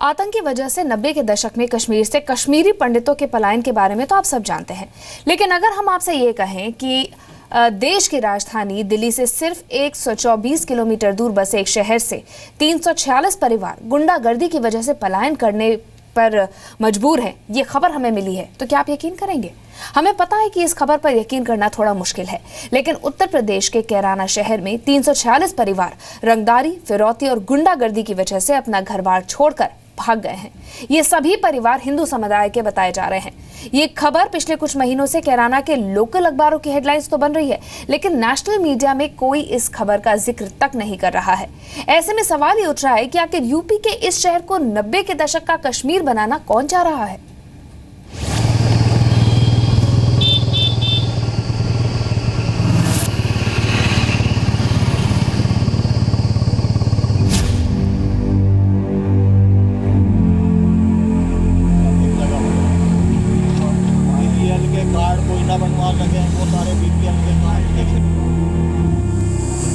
आतंक की वजह से 90 के दशक में कश्मीर से कश्मीरी पंडितों के पलायन के बारे में तो आप सब जानते हैं, लेकिन अगर हम आपसे ये कहें कि देश की राजधानी दिल्ली से सिर्फ 124 किलोमीटर दूर बसे एक शहर से 346 परिवार गुंडागर्दी की वजह से पलायन करने पर मजबूर है, ये खबर हमें मिली है, तो क्या आप यकीन करेंगे? हमें पता है कि इस खबर पर यकीन करना थोड़ा मुश्किल है, लेकिन उत्तर प्रदेश के कैराना शहर में 346 परिवार रंगदारी, फिरौती और गुंडागर्दी की वजह से अपना घर-बार छोड़कर भाग गए हैं। ये सभी परिवार हिंदू समुदाय के बताए जा रहे हैं। ये खबर पिछले कुछ महीनों से कैराना के लोकल अखबारों की हेडलाइंस तो बन रही है, लेकिन नेशनल मीडिया में कोई इस खबर का जिक्र तक नहीं कर रहा है। ऐसे में सवाल ये उठ रहा है कि आखिर यूपी के इस शहर को 90 के दशक का कश्मीर बनाना कौन चाह रहा है?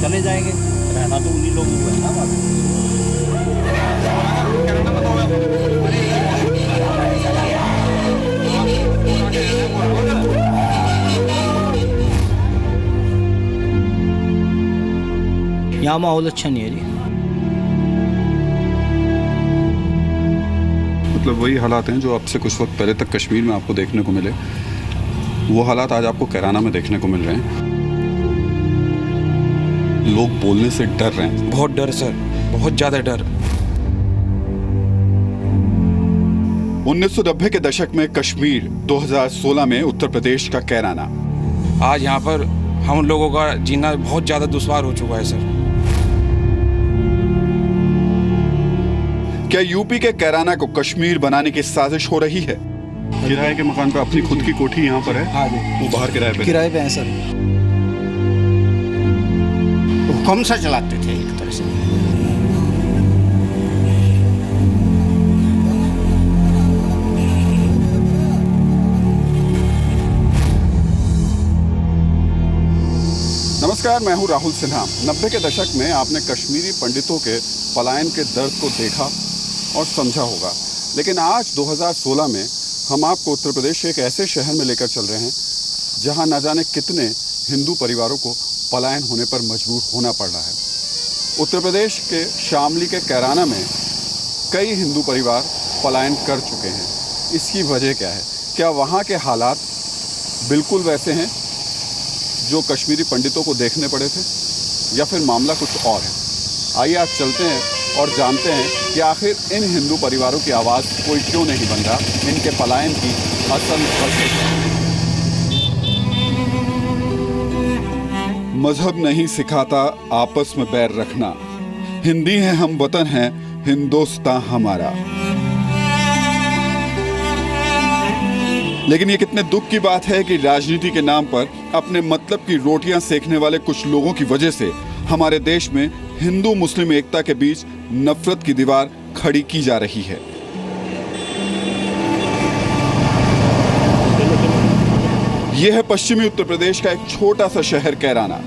चले जाएंगे, रहना तो उन्हीं लोगों को है ना। यहाँ माहौल अच्छा नहीं है जी। मतलब वही हालात हैं जो अब से कुछ वक्त पहले तक कश्मीर में आपको देखने को मिले, वो हालात आज आपको कैराना में देखने को मिल रहे हैं। लोग बोलने से डर रहे हैं। बहुत डर सर, बहुत ज्यादा डर। 1990 के दशक में कश्मीर, 2016 में उत्तर प्रदेश का कैराना। आज यहाँ पर हम लोगों का जीना बहुत ज्यादा दुश्वार हो चुका है सर। क्या यूपी के कैराना को कश्मीर बनाने की साजिश हो रही है? किराए के मकान पे अपनी खुद की कोठी यहाँ पर है। हाँ जी, वो बाहर किराए पे है सर। हुक्म से चलाते थे एक तरह से। नमस्कार, मैं हूँ राहुल सिन्हा। 90 के दशक में आपने कश्मीरी पंडितों के पलायन के दर्द को देखा और समझा होगा, लेकिन आज 2016 में हम आपको उत्तर प्रदेश के एक ऐसे शहर में लेकर चल रहे हैं जहाँ न जाने कितने हिंदू परिवारों को पलायन होने पर मजबूर होना पड़ रहा है। उत्तर प्रदेश के शामली के कैराना में कई हिंदू परिवार पलायन कर चुके हैं। इसकी वजह क्या है? क्या वहाँ के हालात बिल्कुल वैसे हैं जो कश्मीरी पंडितों को देखने पड़े थे, या फिर मामला कुछ और है? आइए आज चलते हैं और जानते हैं कि आखिर इन हिंदू परिवारों की आवाज़ कोई क्यों नहीं बन रहा, इनके पलायन की असल वजह। मजहब नहीं सिखाता आपस में बैर रखना, हिंदी है हम वतन है हिंदुस्तान हमारा। लेकिन ये कितने दुख की बात है कि राजनीति के नाम पर अपने मतलब की रोटियां सेकने वाले कुछ लोगों की वजह से हमारे देश में हिंदू मुस्लिम एकता के बीच नफरत की दीवार खड़ी की जा रही है। यह है पश्चिमी उत्तर प्रदेश का एक छोटा सा शहर कैराना।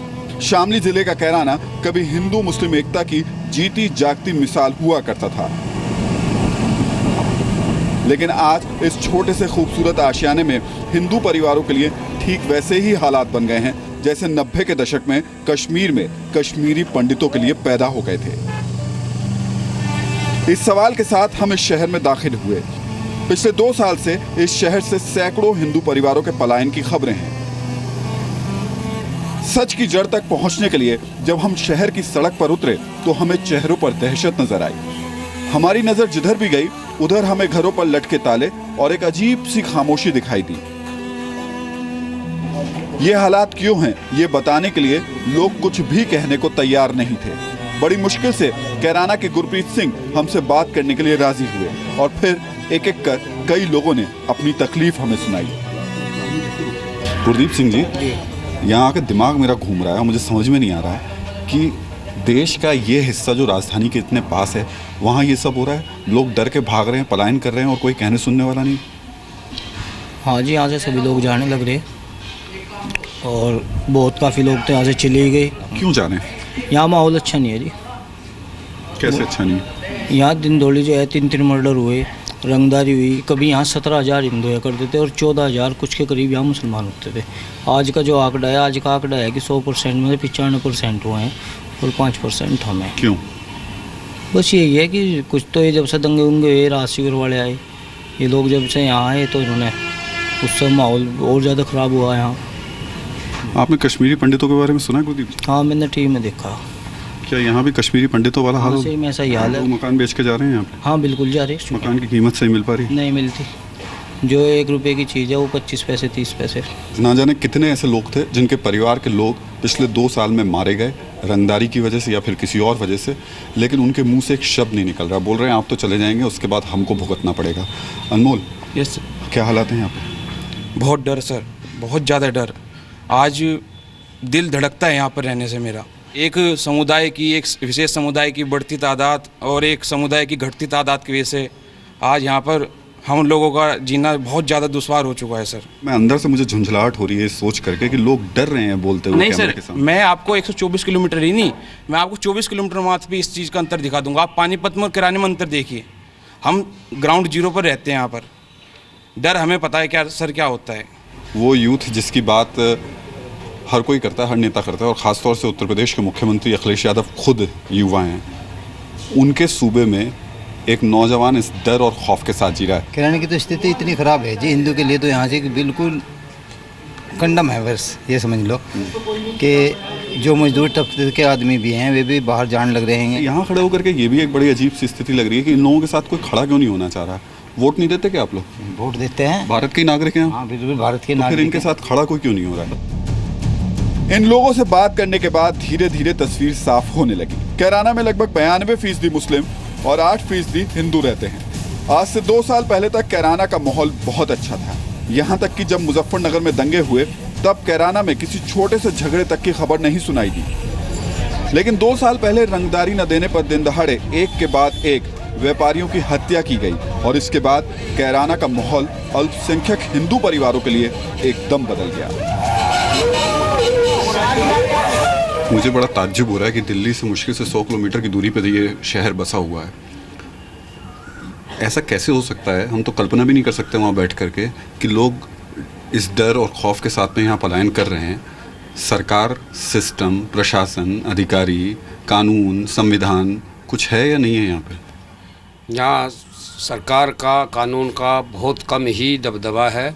शामली जिले का कैराना कभी हिंदू मुस्लिम एकता की जीती जागती मिसाल हुआ करता था, लेकिन आज इस छोटे से खूबसूरत आशियाने में हिंदू परिवारों के लिए ठीक वैसे ही हालात बन गए हैं जैसे 90 के दशक में कश्मीर में कश्मीरी पंडितों के लिए पैदा हो गए थे। इस सवाल के साथ हम इस शहर में दाखिल हुए। पिछले 2 साल से इस शहर से सैकड़ों हिंदू परिवारों के पलायन की खबरें हैं। सच की जड़ तक पहुंचने के लिए जब हम शहर की सड़क पर उतरे तो हमें चेहरों पर दहशत नजर आई। हमारी नजर जिधर भी गई उधर हमें घरों पर लटके ताले और एक अजीब सी खामोशी दिखाई दी। ये हालात क्यों हैं, ये बताने के लिए लोग कुछ भी कहने को तैयार नहीं थे। बड़ी मुश्किल से कैराना के गुरप्रीत सिंह हमसे बात करने के लिए राजी हुए और फिर एक एक कर कई लोगों ने अपनी तकलीफ हमें सुनाई। गुरदीप सिंह जी, यहाँ आकर दिमाग मेरा घूम रहा है, मुझे समझ में नहीं आ रहा है कि देश का ये हिस्सा जो राजधानी के इतने पास है, वहाँ ये सब हो रहा है, लोग डर के भाग रहे हैं, पलायन कर रहे हैं और कोई कहने सुनने वाला नहीं। हाँ जी, यहाँ से सभी लोग जाने लग रहे और बहुत काफ़ी लोग तो यहाँ से चले गए। क्यों जाने? यहाँ माहौल अच्छा नहीं है जी। कैसे अच्छा नहीं है? यहाँ दिन दौड़ी जो है 3 मर्डर हुए, रंगदारी हुई। कभी यहाँ 17,000 हिंदू या करते थे और 14,000 कुछ के करीब यहाँ मुसलमान होते थे। आज का जो आंकड़ा है, आज का आंकड़ा है कि 100% में से 95% हुए हैं और 5% हम हैं। क्यों? बस यही है कि कुछ तो ये जब से दंगे उंगे हुए, राजशिविर वाले आए, ये लोग जब से यहाँ आए तो इन्होंने उससे माहौल और ज़्यादा ख़राब हुआ यहाँ। आपने कश्मीरी पंडितों के बारे में सुना है कुलदीप जी? हाँ, मैंने टीवी में देखा। क्या यहाँ भी कश्मीरी पंडितों वाला हाल हो? सही में ऐसा ही हाल वो है। मकान बेच के जा रहे हैं यहाँ पे? हाँ बिल्कुल जा रही है। मकान की कीमत सही मिल पा रही? नहीं मिलती। जो 1 रुपये की चीज़ है वो 25 पैसे 30 पैसे। ना जाने कितने ऐसे लोग थे जिनके परिवार के लोग पिछले 2 साल में मारे गए, रंगदारी की वजह से या फिर किसी और वजह से, लेकिन उनके मुंह से एक शब्द नहीं निकल रहा। बोल रहे हैं आप तो चले जाएंगे, उसके बाद हमको भुगतना पड़ेगा। अनमोल, यस सर। क्या हालात हैं यहाँ पे? बहुत डर सर, बहुत ज़्यादा डर। आज दिल धड़कता है यहाँ पर रहने से मेरा। एक समुदाय की, एक विशेष समुदाय की बढ़ती तादाद और एक समुदाय की घटती तादाद की वजह से आज यहाँ पर हम लोगों का जीना बहुत ज़्यादा दुश्वार हो चुका है सर। मैं अंदर से मुझे झुंझलाहट हो रही है सोच करके कि लोग डर रहे हैं बोलते हुए नहीं कैमरे सर, के सामने। मैं आपको 124 किलोमीटर ही नहीं, मैं आपको 24 किलोमीटर मात्र भी इस चीज़ का अंतर दिखा दूंगा। आप पानीपत में और किराने में अंतर देखिए। हम ग्राउंड जीरो पर रहते हैं यहाँ पर। डर हमें पता है क्या सर क्या होता है। वो यूथ जिसकी बात हर कोई करता है, हर नेता करता है, और ख़ासतौर से उत्तर प्रदेश के मुख्यमंत्री अखिलेश यादव खुद युवा हैं। उनके सूबे में एक नौजवान इस डर और खौफ के साथ जी रहा है। किराने की तो स्थिति इतनी ख़राब है जी हिंदू के लिए, तो यहाँ से बिल्कुल कंडम है। बस ये समझ लो कि जो मजदूर तबके के आदमी भी हैं वे भी बाहर जाने लग रहे हैं। यहाँ खड़े होकर के ये भी एक बड़ी अजीब सी स्थिति लग रही है कि इन लोगों के साथ कोई खड़ा क्यों नहीं होना चाह रहा? वोट नहीं देते क्या आप लोग? वोट देते हैं, भारत के नागरिक हैं। हाँ बिल्कुल भारत के फिर नागरिक इनके हैं। साथ खड़ा कोई क्यों नहीं हो रहा है? इन लोगों से बात करने के बाद धीरे धीरे तस्वीर साफ होने लगी। कैराना में लगभग 92% मुस्लिम और 8% हिंदू रहते हैं। आज से 2 साल पहले तक कैराना का माहौल बहुत अच्छा था। यहाँ तक कि जब मुजफ्फरनगर में दंगे हुए तब कैराना में किसी छोटे से झगड़े तक की खबर नहीं सुनाई दी। लेकिन 2 साल पहले रंगदारी न देने पर दिन दहाड़े एक के बाद एक व्यापारियों की हत्या की गई और इसके बाद कैराना का माहौल अल्पसंख्यक हिंदू परिवारों के लिए एकदम बदल गया। मुझे बड़ा ताज्जुब हो रहा है कि दिल्ली से मुश्किल से 100 किलोमीटर की दूरी पर ये शहर बसा हुआ है। ऐसा कैसे हो सकता है? हम तो कल्पना भी नहीं कर सकते वहाँ बैठ करके कि लोग इस डर और खौफ के साथ में यहाँ पलायन कर रहे हैं। सरकार, सिस्टम, प्रशासन, अधिकारी, कानून, संविधान कुछ है या नहीं है यहाँ पे? यहाँ सरकार का, कानून का बहुत कम ही दबदबा है।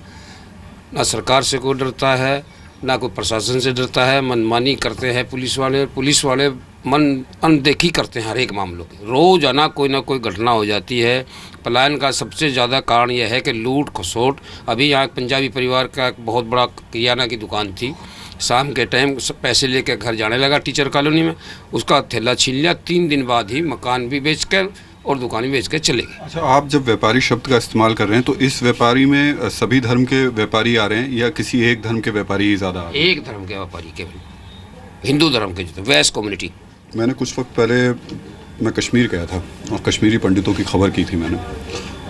ना सरकार से कोई डरता है, ना कोई प्रशासन से डरता है। मनमानी करते हैं पुलिस वाले मन अनदेखी करते हैं हर एक मामलों की। रोज़ाना कोई ना कोई घटना हो जाती है। पलायन का सबसे ज़्यादा कारण यह है कि लूट खसोट। अभी यहाँ एक पंजाबी परिवार का एक बहुत बड़ा किराना की दुकान थी, शाम के टाइम पैसे लेकर घर जाने लगा टीचर कॉलोनी में, उसका थैला छीन लिया। 3 दिन बाद ही मकान भी बेच कर और दुकान भी बेच कर चले गए। अच्छा, आप जब व्यापारी शब्द का इस्तेमाल कर रहे हैं तो इस व्यापारी में सभी धर्म के व्यापारी आ रहे हैं या किसी एक धर्म के व्यापारी ही ज़्यादा आ रहे हैं? एक धर्म के व्यापारी केवल, हिंदू धर्म के जो वैश्य कम्युनिटी। मैंने कुछ वक्त पहले मैं कश्मीर गया था और कश्मीरी पंडितों की खबर की थी मैंने,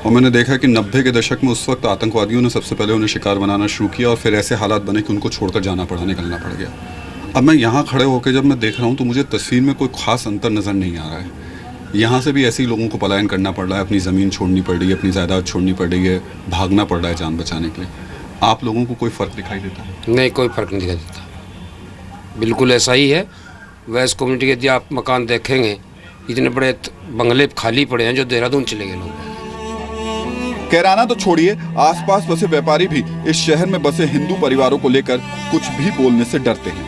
और मैंने देखा कि 90 के दशक में उस वक्त आतंकवादियों ने सबसे पहले उन्हें शिकार बनाना शुरू किया और फिर ऐसे हालात बने कि उनको छोड़कर जाना पड़ा, निकलना पड़ गया। अब मैं यहाँ खड़े होकर जब मैं देख रहा हूँ तो मुझे तस्वीर में कोई ख़ास अंतर नज़र नहीं आ रहा है। यहाँ से भी ऐसे ही लोगों को पलायन करना पड़ रहा है, अपनी ज़मीन छोड़नी पड़ रही है, अपनी जायदाद छोड़नी पड़ रही है, भागना पड़ रहा है जान बचाने के लिए। आप लोगों को कोई फ़र्क दिखाई देता है? नहीं, कोई फ़र्क नहीं दिखाई देता, बिल्कुल ऐसा ही है। वैश्य कम्युनिटी के यदि आप मकान देखेंगे, इतने बड़े बंगले खाली पड़े हैं जो देहरादून चले गए लोग। कैराना तो छोड़िए, आसपास बसे व्यापारी भी इस शहर में बसे हिंदू परिवारों को लेकर कुछ भी बोलने से डरते हैं।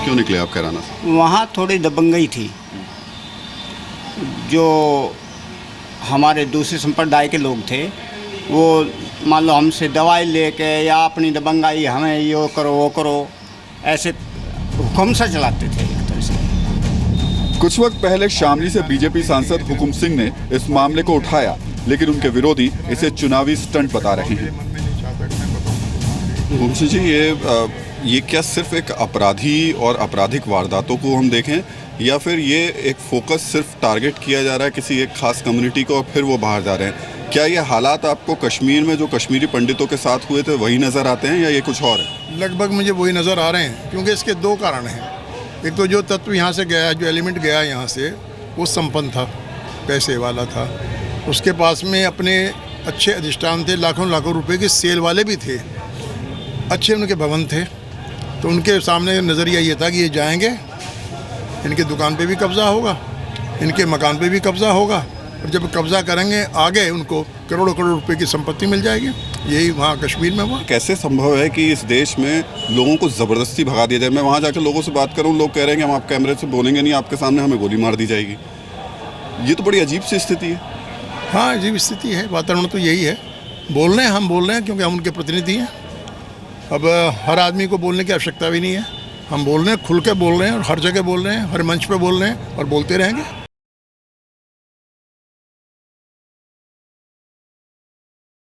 क्यों निकले आप कैराना से? वहाँ थोड़ी दबंगई थी। जो हमारे दूसरे संप्रदाय के लोग थे वो मान लो हमसे दवाई लेके या अपनी दबंगाई, हमें ये करो वो करो, ऐसे हुक्म से चलाते थे एक तरह से। कुछ वक्त पहले शामली से बीजेपी सांसद हुकुम सिंह ने इस मामले को उठाया, लेकिन उनके विरोधी इसे चुनावी स्टंट बता रहे हैं। हुकुम सिंह जी, ये क्या सिर्फ एक अपराधी और आपराधिक वारदातों को हम देखें या फिर ये एक फोकस सिर्फ टारगेट किया जा रहा है किसी एक खास कम्युनिटी को और फिर वो बाहर जा रहे हैं? क्या ये हालात आपको कश्मीर में जो कश्मीरी पंडितों के साथ हुए थे वही नज़र आते हैं या ये कुछ और है? लगभग मुझे वही नज़र आ रहे हैं, क्योंकि इसके 2 कारण हैं। एक तो जो तत्व यहाँ से गया, जो एलिमेंट गया यहाँ से, वो संपन्न था, पैसे वाला था, उसके पास में अपने अच्छे अधिष्ठान थे, लाखों लाखों रुपए के सेल वाले भी थे, अच्छे उनके भवन थे। तो उनके सामने नज़रिया ये था कि ये जाएंगे, इनकी दुकान पे भी कब्ज़ा होगा, इनके मकान पे भी कब्ज़ा होगा, और जब कब्ज़ा करेंगे आगे उनको करोड़ों करोड़ रुपए की संपत्ति मिल जाएगी। यही वहाँ कश्मीर में हुआ। कैसे संभव है कि इस देश में लोगों को ज़बरदस्ती भगा दिया जाए? मैं वहाँ जाकर लोगों से बात करूँ, लोग कह रहे हैं कि हम आप कैमरे से बोलेंगे नहीं, आपके सामने हमें गोली मार दी जाएगी। ये तो बड़ी अजीब सी स्थिति है। हाँ, अजीब स्थिति है। वातावरण तो यही है। बोल रहे हैं, हम बोल रहे हैं क्योंकि हम उनके प्रतिनिधि हैं। अब हर आदमी को बोलने की आवश्यकता भी नहीं है। हम बोल रहे हैं, खुल के बोल रहे हैं, और हर जगह बोल रहे हैं, हर मंच पे बोल रहे हैं और बोलते रहेंगे।